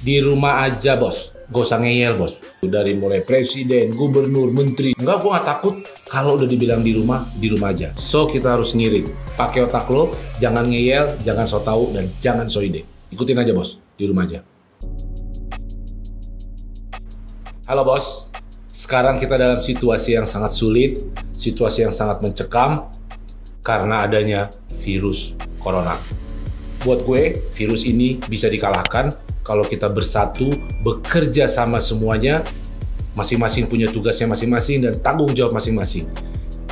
Di rumah aja bos, gak usah ngeyel bos. Dari mulai presiden, gubernur, menteri. Enggak, gue gak takut. Kalau udah dibilang di rumah aja. So kita harus ngirit. Pakai otak lo, jangan ngeyel, jangan so tau, dan jangan so ide. Ikutin aja bos, di rumah aja. Halo bos, sekarang kita dalam situasi yang sangat sulit, situasi yang sangat mencekam, karena adanya virus corona. Buat gue, virus ini bisa dikalahkan kalau kita bersatu, bekerja sama semuanya, masing-masing punya tugasnya masing-masing dan tanggung jawab masing-masing.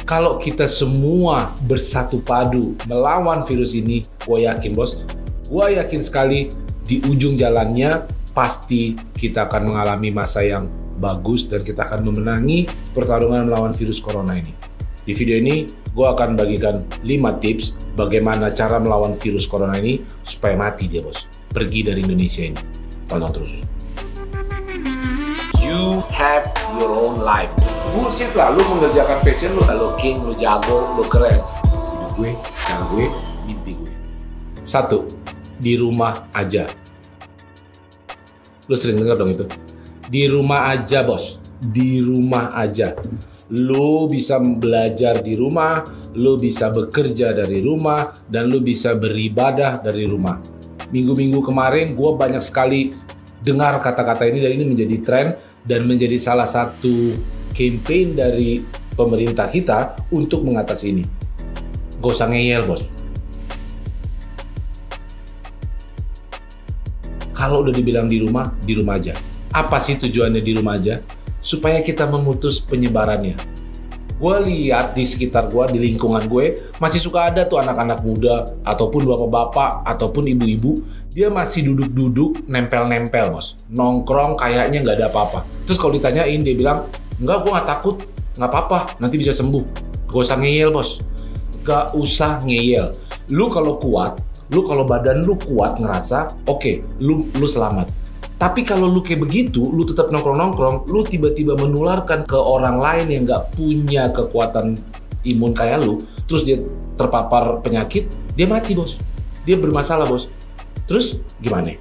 Kalau kita semua bersatu padu melawan virus ini, gue yakin bos, gue yakin sekali di ujung jalannya pasti kita akan mengalami masa yang bagus dan kita akan memenangi pertarungan melawan virus corona ini. Di video ini, gue akan bagikan 5 tips bagaimana cara melawan virus corona ini supaya mati dia bos. Pergi dari Indonesia ini. Tonton terus. You have your own life. Bullshit lah, lu mengerjakan passion lu. Lu king, lu jago, lu keren. Hidup gue, cara gue, mimpi gue. 1. Di rumah aja. Lu sering dengar dong itu. Di rumah aja bos. Di rumah aja. Lu bisa belajar di rumah, lu bisa bekerja dari rumah, dan lu bisa beribadah dari rumah. Minggu-minggu kemarin gue banyak sekali dengar kata-kata ini dan ini menjadi tren dan menjadi salah satu campaign dari pemerintah kita untuk mengatasi ini. Gak usah ngeyel bos. Kalau udah dibilang di rumah aja. Apa sih tujuannya di rumah aja? Supaya kita memutus penyebarannya. Gue lihat di sekitar gue, di lingkungan gue, masih suka ada tuh anak-anak muda, ataupun bapak-bapak, ataupun ibu-ibu, dia masih duduk-duduk, nempel-nempel, bos. Nongkrong kayaknya nggak ada apa-apa. Terus kalau ditanyain, dia bilang, enggak, gue nggak takut, nggak apa-apa, nanti bisa sembuh. Gak usah ngeyel, bos. Gak usah ngeyel. Lu kalau kuat, lu kalau badan lu kuat ngerasa, oke, lu selamat. Tapi kalau lu kayak begitu, lu tetap nongkrong-nongkrong, lu tiba-tiba menularkan ke orang lain yang nggak punya kekuatan imun kayak lu, terus dia terpapar penyakit, dia mati bos. Dia bermasalah bos. Terus gimana?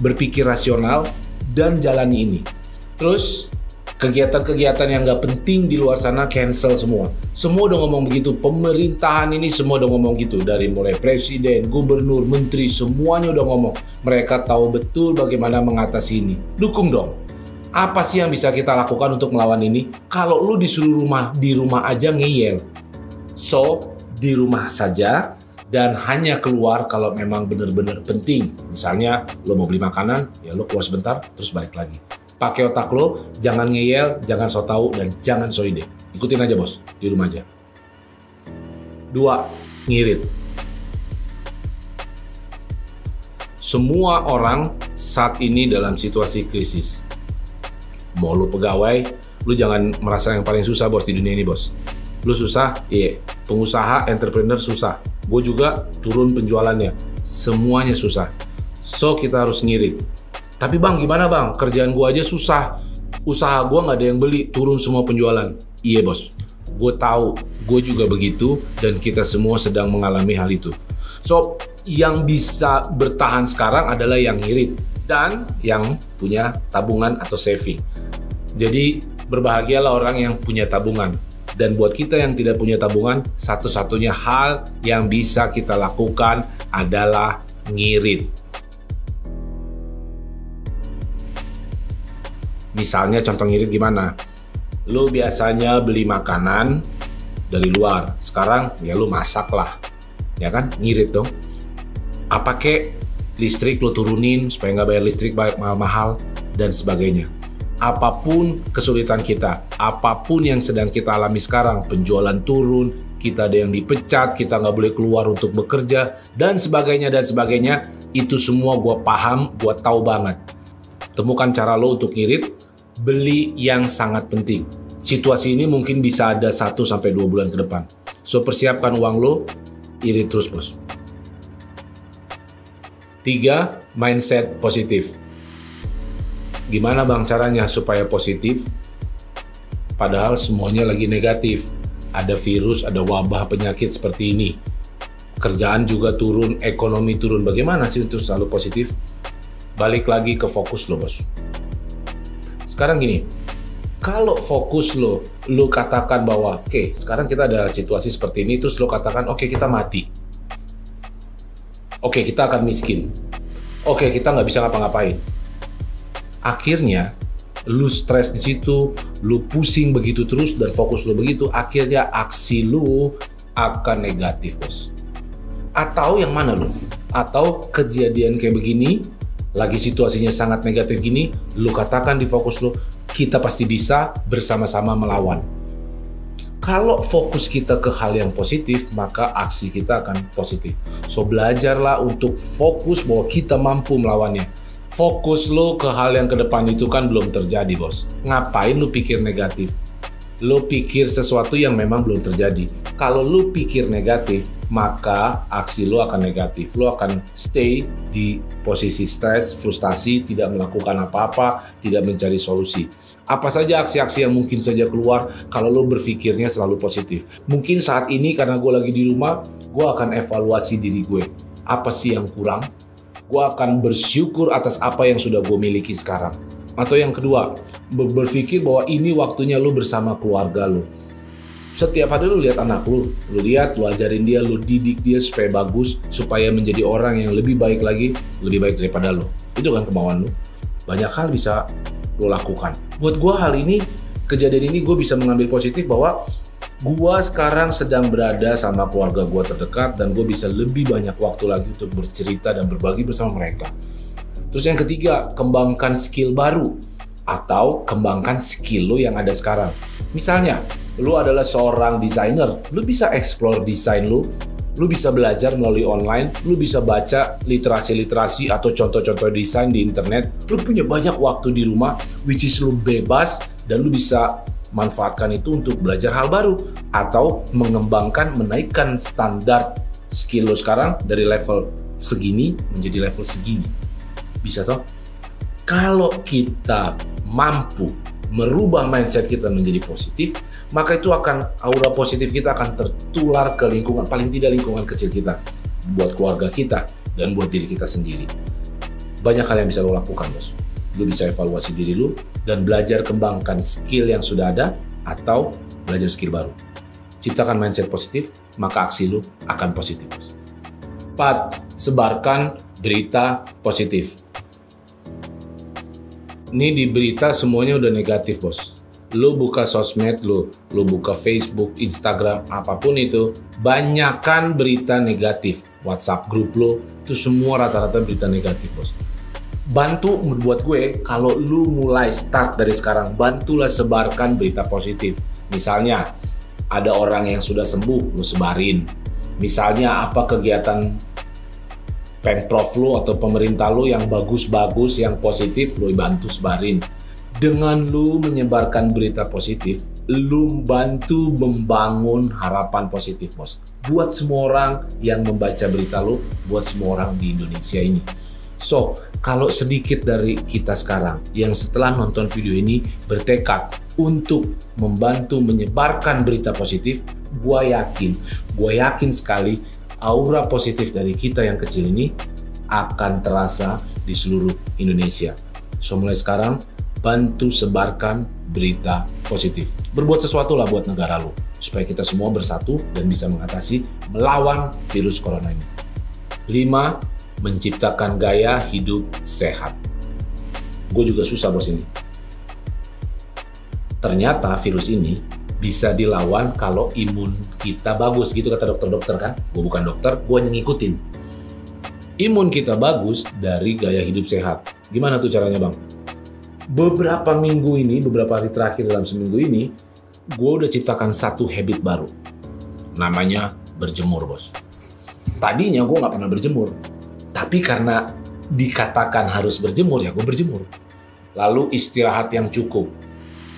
Berpikir rasional dan jalani ini. Terus kegiatan-kegiatan yang nggak penting di luar sana cancel semua. Semua udah ngomong begitu. Pemerintahan ini semua udah ngomong gitu. Dari mulai presiden, gubernur, menteri, semuanya udah ngomong. Mereka tahu betul bagaimana mengatasi ini. Dukung dong. Apa sih yang bisa kita lakukan untuk melawan ini? Kalau lu disuruh di rumah aja ngeyel. So, di rumah saja dan hanya keluar kalau memang benar-benar penting. Misalnya, lu mau beli makanan, ya lu keluar sebentar, terus balik lagi. Pakai otak lo, jangan ngeyel, jangan so tau, dan jangan so ide. Ikutin aja bos, di rumah aja. 2. Ngirit. Semua orang saat ini dalam situasi krisis. Mau lu pegawai, lu jangan merasa yang paling susah bos di dunia ini bos. Lu susah, iya. Pengusaha, entrepreneur susah. Gue juga turun penjualannya. Semuanya susah. So kita harus ngirit. Tapi bang, gimana bang? Kerjaan gue aja susah. Usaha gue nggak ada yang beli, turun semua penjualan. Iya bos, gue tahu. Gue juga begitu dan kita semua sedang mengalami hal itu. So, yang bisa bertahan sekarang adalah yang ngirit dan yang punya tabungan atau saving. Jadi, berbahagialah orang yang punya tabungan. Dan buat kita yang tidak punya tabungan, satu-satunya hal yang bisa kita lakukan adalah ngirit. Misalnya contoh ngirit gimana? Lu biasanya beli makanan dari luar. Sekarang ya lu masak lah. Ya kan? Ngirit dong. Apa kek listrik lu turunin supaya nggak bayar listrik mahal-mahal dan sebagainya. Apapun kesulitan kita, apapun yang sedang kita alami sekarang, penjualan turun, kita ada yang dipecat, kita nggak boleh keluar untuk bekerja, dan sebagainya, itu semua gue paham, gue tahu banget. Temukan cara lo untuk ngirit. Beli yang sangat penting. Situasi ini mungkin bisa ada 1-2 bulan ke depan. So persiapkan uang lo, irit terus bos. 3. Mindset positif. Gimana bang caranya supaya positif? Padahal semuanya lagi negatif. Ada virus, ada wabah penyakit seperti ini. Kerjaan juga turun, ekonomi turun. Bagaimana sih untuk selalu positif? balik lagi ke fokus lo, bos. Sekarang gini, kalau fokus lo katakan bahwa oke, sekarang kita ada situasi seperti ini, terus lo katakan oke, kita mati, oke, kita akan miskin, oke, kita nggak bisa ngapa-ngapain. Akhirnya lu stres di situ, lu pusing begitu terus dan fokus lu begitu, akhirnya aksi lu akan negatif, bos. Atau yang mana lu? Atau kejadian kayak begini, lagi situasinya sangat negatif gini, lu katakan di fokus lu, kita pasti bisa bersama-sama melawan. Kalau fokus kita ke hal yang positif, maka aksi kita akan positif. So, belajarlah untuk fokus bahwa kita mampu melawannya. Fokus lo ke hal yang ke depan itu kan belum terjadi, bos. Ngapain lo pikir negatif? Lo pikir sesuatu yang memang belum terjadi. Kalau lo pikir negatif, maka aksi lo akan negatif. Lo akan stay di posisi stres, frustasi, tidak melakukan apa-apa, tidak mencari solusi. Apa saja aksi-aksi yang mungkin saja keluar kalau lo berpikirnya selalu positif. Mungkin saat ini karena gue lagi di rumah, gue akan evaluasi diri gue. Apa sih yang kurang? Gue akan bersyukur atas apa yang sudah gue miliki sekarang. Atau yang kedua, berpikir bahwa ini waktunya lo bersama keluarga lo. Setiap hari lo lihat anak lo lihat, lo ajarin dia, lo didik dia supaya bagus, supaya menjadi orang yang lebih baik lagi, lebih baik daripada lo. Itu kan kemauan lo. Banyak hal bisa lo lakukan. Buat gue hal ini, kejadian ini gue bisa mengambil positif bahwa gue sekarang sedang berada sama keluarga gue terdekat dan gue bisa lebih banyak waktu lagi untuk bercerita dan berbagi bersama mereka. Terus yang ketiga, kembangkan skill baru atau kembangkan skill lo yang ada sekarang. Misalnya, lo adalah seorang desainer, lo bisa explore desain lo bisa belajar melalui online, lo bisa baca literasi-literasi atau contoh-contoh desain di internet. Lo punya banyak waktu di rumah, which is lo bebas dan lo bisa manfaatkan itu untuk belajar hal baru atau mengembangkan, menaikkan standar skill lo sekarang dari level segini menjadi level segini. Bisa toh? Kalau kita mampu merubah mindset kita menjadi positif, maka itu akan, aura positif kita akan tertular ke lingkungan, paling tidak lingkungan kecil kita, buat keluarga kita dan buat diri kita sendiri. Banyak hal yang bisa lo lakukan, bos. Lo bisa evaluasi diri lo dan belajar kembangkan skill yang sudah ada atau belajar skill baru. Ciptakan mindset positif, maka aksi lo akan positif. 4. Sebarkan berita positif. Ini di berita semuanya udah negatif, bos. Lo buka sosmed lo buka Facebook, Instagram, apapun itu, banyakkan berita negatif. WhatsApp grup lo, itu semua rata-rata berita negatif, bos. Bantu buat gue, kalau lu mulai start dari sekarang, bantulah sebarkan berita positif. Misalnya, ada orang yang sudah sembuh, lu sebarin. Misalnya, apa kegiatan Pemprov lu atau pemerintah lu yang bagus-bagus, yang positif, lu bantu sebarin. Dengan lu menyebarkan berita positif, lu bantu membangun harapan positif, bos. Buat semua orang yang membaca berita lu, buat semua orang di Indonesia ini. So, kalau sedikit dari kita sekarang yang setelah nonton video ini bertekad untuk membantu menyebarkan berita positif, gue yakin sekali aura positif dari kita yang kecil ini akan terasa di seluruh Indonesia. So, mulai sekarang, bantu sebarkan berita positif. Berbuat sesuatu lah buat negara lo, supaya kita semua bersatu dan bisa mengatasi, melawan virus corona ini. 5. Menciptakan gaya hidup sehat. Gue juga susah, bos, ini. Ternyata virus ini bisa dilawan kalau imun kita bagus, gitu kata dokter-dokter kan. Gue bukan dokter, gue ngikutin. Imun kita bagus dari gaya hidup sehat. Gimana tuh caranya, bang? Beberapa minggu ini, beberapa hari terakhir dalam seminggu ini, gue udah ciptakan satu habit baru. Namanya berjemur, bos. Tadinya gue gak pernah berjemur. Tapi karena dikatakan harus berjemur, ya gue berjemur. Lalu istirahat yang cukup.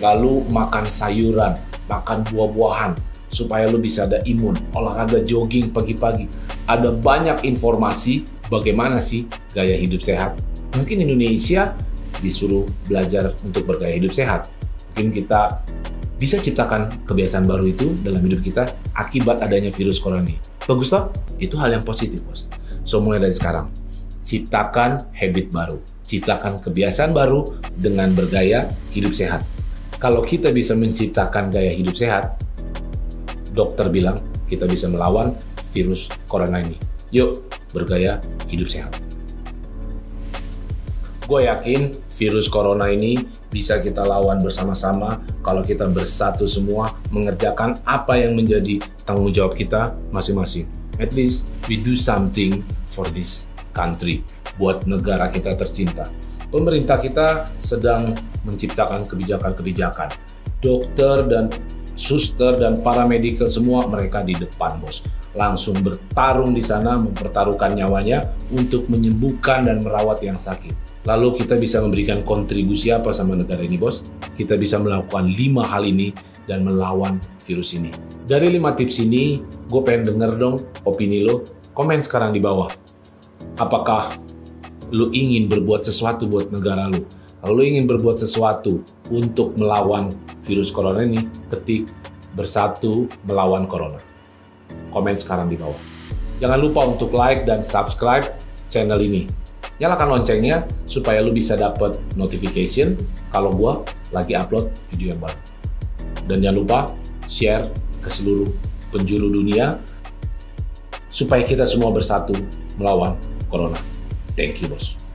Lalu makan sayuran, makan buah-buahan, supaya lo bisa ada imun. Olahraga jogging pagi-pagi. Ada banyak informasi bagaimana sih gaya hidup sehat. Mungkin Indonesia disuruh belajar untuk bergaya hidup sehat. Mungkin kita bisa ciptakan kebiasaan baru itu dalam hidup kita akibat adanya virus corona ini. Bagus toh? Itu hal yang positif, bos. So, mulai dari sekarang, ciptakan habit baru. ciptakan kebiasaan baru dengan bergaya hidup sehat. Kalau kita bisa menciptakan gaya hidup sehat, dokter bilang kita bisa melawan virus corona ini. Yuk, bergaya hidup sehat. Gue yakin virus corona ini bisa kita lawan bersama-sama kalau kita bersatu semua mengerjakan apa yang menjadi tanggung jawab kita masing-masing. At least we do something for this country, buat negara kita tercinta. Pemerintah kita sedang menciptakan kebijakan-kebijakan. Dokter dan suster dan paramedical semua mereka di depan, bos. Langsung bertarung di sana, mempertaruhkan nyawanya untuk menyembuhkan dan merawat yang sakit. Lalu kita bisa memberikan kontribusi apa sama negara ini, bos? Kita bisa melakukan 5 hal ini dan melawan virus ini. Dari 5 tips ini, gue pengen denger dong opini lo. Komen sekarang di bawah. Apakah lo ingin berbuat sesuatu buat negara lo? Kalau lo ingin berbuat sesuatu untuk melawan virus corona ini, ketik bersatu melawan corona. Komen sekarang di bawah. Jangan lupa untuk like dan subscribe channel ini. Nyalakan loncengnya supaya lu bisa dapat notification kalau gua lagi upload video yang baru. Dan jangan lupa share ke seluruh penjuru dunia supaya kita semua bersatu melawan corona. Thank you, bos.